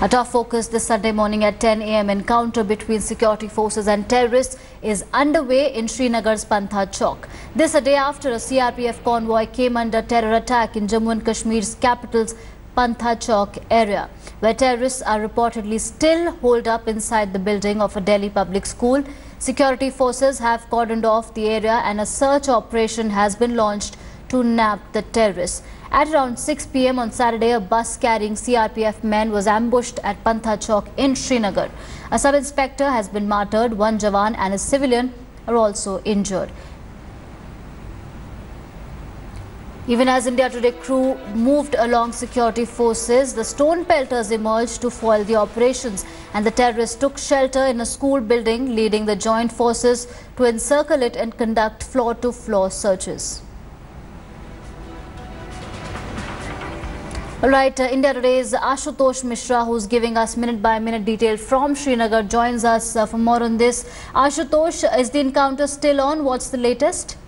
A top focus this Sunday morning at 10 a.m. encounter between security forces and terrorists is underway in Srinagar's Pantha Chowk. This a day after a CRPF convoy came under terror attack in Jammu and Kashmir's capital's Pantha Chowk area, where terrorists are reportedly still holed up inside the building of a Delhi public school. Security forces have cordoned off the area and a search operation has been launched to nab the terrorists. At around 6 p.m. on Saturday, a bus carrying CRPF men was ambushed at Pantha Chowk in Srinagar. A sub-inspector has been martyred, one Jawan and a civilian are also injured. Even as India Today crew moved along security forces, the stone pelters emerged to foil the operations and the terrorists took shelter in a school building, leading the joint forces to encircle it and conduct floor-to-floor searches. All right, India Today's Ashutosh Mishra, who's giving us minute-by-minute detail from Srinagar, joins us for more on this. Ashutosh, is the encounter still on? What's the latest?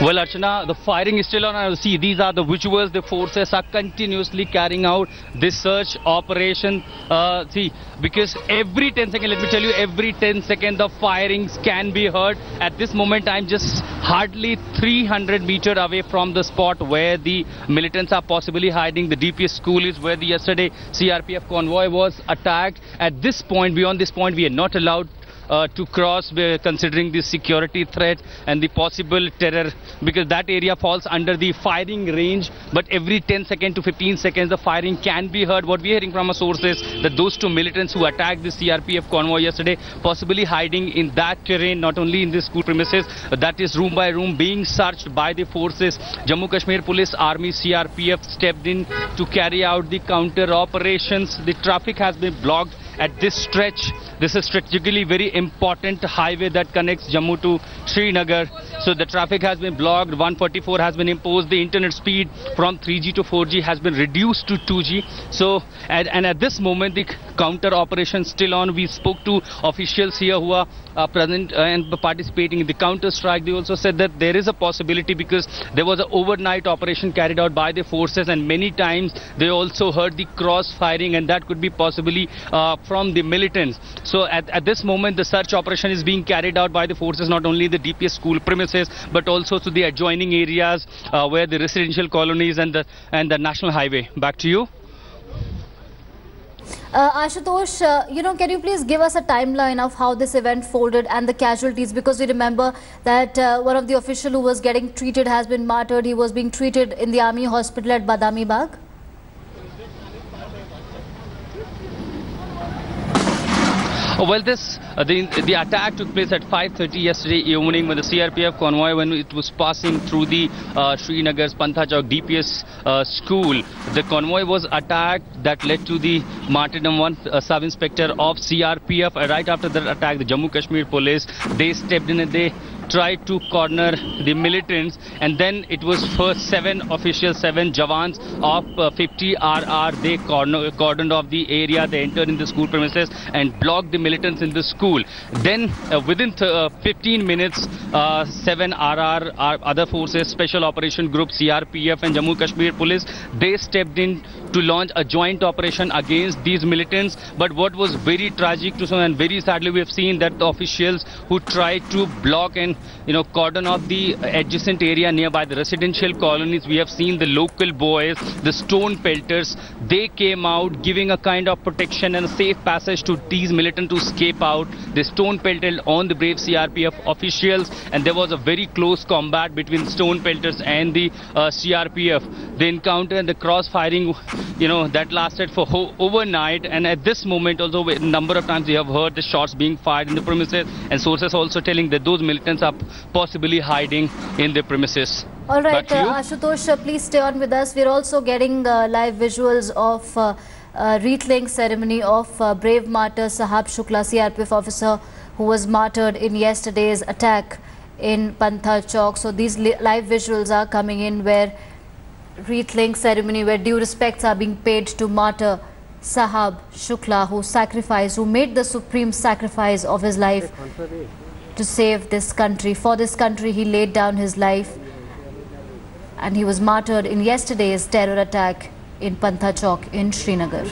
Well, Archana, the firing is still on. See, these are the visuals. The forces are continuously carrying out this search operation. See, because every 10 seconds, let me tell you, every 10 seconds the firings can be heard. At this moment, I'm just hardly 300 meters away from the spot where the militants are possibly hiding. The DPS school is where the yesterday CRPF convoy was attacked. At this point, beyond this point, we are not allowed to cross, considering the security threat and the possible terror, because that area falls under the firing range. But every 10 seconds to 15 seconds the firing can be heard. What we are hearing from our sources that those two militants who attacked the CRPF convoy yesterday possibly hiding in that terrain, not only in the school premises, that is room by room being searched by the forces. Jammu Kashmir Police, Army, CRPF stepped in to carry out the counter operations. The traffic has been blocked at this stretch. This is strategically very important highway that connects Jammu to Srinagar. So the traffic has been blocked. 144 has been imposed. The internet speed from 3G to 4G has been reduced to 2G. So and at this moment the counter operation still on. We spoke to officials here who are present and participating in the counter strike. They also said that there is a possibility, because there was an overnight operation carried out by the forces, and many times they also heard the cross firing, and that could be possibly from the militants. So at this moment the search operation is being carried out by the forces, not only the DPS school premises but also to the adjoining areas where the residential colonies and the national highway. Back to you. Ashutosh, can you please give us a timeline of how this event folded and the casualties? Because we remember that one of the officials who was getting treated has been martyred. He was being treated in the army hospital at Badami Bagh. Well, the attack took place at 5:30 yesterday evening when the CRPF convoy, when it was passing through the Srinagar's Pantha Chowk DPS school. The convoy was attacked. That led to the martyrdom. One sub-inspector of CRPF. Right after that attack, the Jammu Kashmir Police, they stepped in and they tried to corner the militants, and then it was first 7 officials, 7 Jawans of 50 RR. They cordoned off the area. They entered in the school premises and blocked the militants in the school. Then within 15 minutes, 7 RR, other forces, Special Operation Group, CRPF and Jammu Kashmir Police, they stepped in to launch a joint operation against these militants. But what was very tragic to some, and very sadly, we have seen that the officials who tried to block and cordon off the adjacent area nearby the residential colonies, we have seen the local boys, the stone pelters, they came out giving a kind of protection and a safe passage to these militants to escape out. They stone pelted on the brave CRPF officials, and there was a very close combat between stone pelters and the CRPF. The encounter and the cross firing, that lasted for overnight. And at this moment, although a number of times we have heard the shots being fired in the premises, and sources also telling that those militants are possibly hiding in the premises. All right, Ashutosh, please stay on with us. We're also getting live visuals of wreath-laying ceremony of brave martyr Sahab Shukla, CRPF officer who was martyred in yesterday's attack in Pantha Chowk. So these live visuals are coming in, where wreath-laying ceremony, where due respects are being paid to martyr Sahab Shukla, who made the supreme sacrifice of his life to save this country. For this country, he laid down his life. and he was martyred in yesterday's terror attack in Pantha Chowk in Srinagar.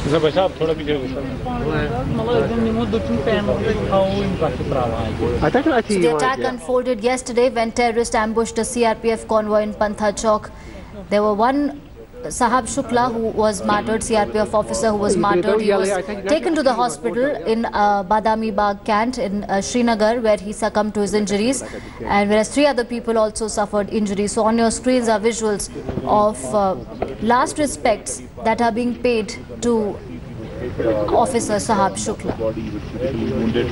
So the attack unfolded yesterday when terrorists ambushed a CRPF convoy in Pantha Chowk. There were one Sahab Shukla who was martyred, CRPF officer who was martyred. He was taken to the hospital in Badami Bagh Cant in Srinagar, where he succumbed to his injuries, and whereas 3 other people also suffered injuries. So on your screens are visuals of last respects that are being paid to Officer Sahab Shukla. Wounded,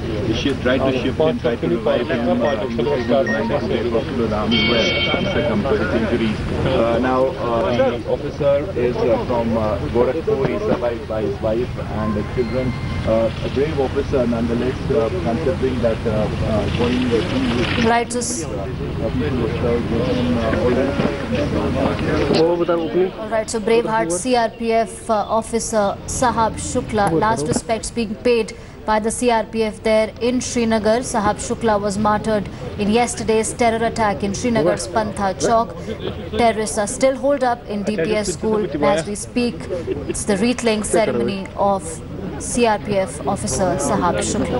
tried to shift him, tried to revive him, injuries. Now the officer is from Gorakhpur. He survived by his wife and the children. A brave officer nonetheless, considering that going with Right, Alright, so Braveheart CRPF officer Sahab Shukla, last respects being paid by the CRPF there in Srinagar. Sahab Shukla was martyred in yesterday's terror attack in Srinagar's Pantha Chowk. Terrorists are still holed up in DPS school as we speak. It's the wreath-laying ceremony of CRPF officer Sahab Shukla.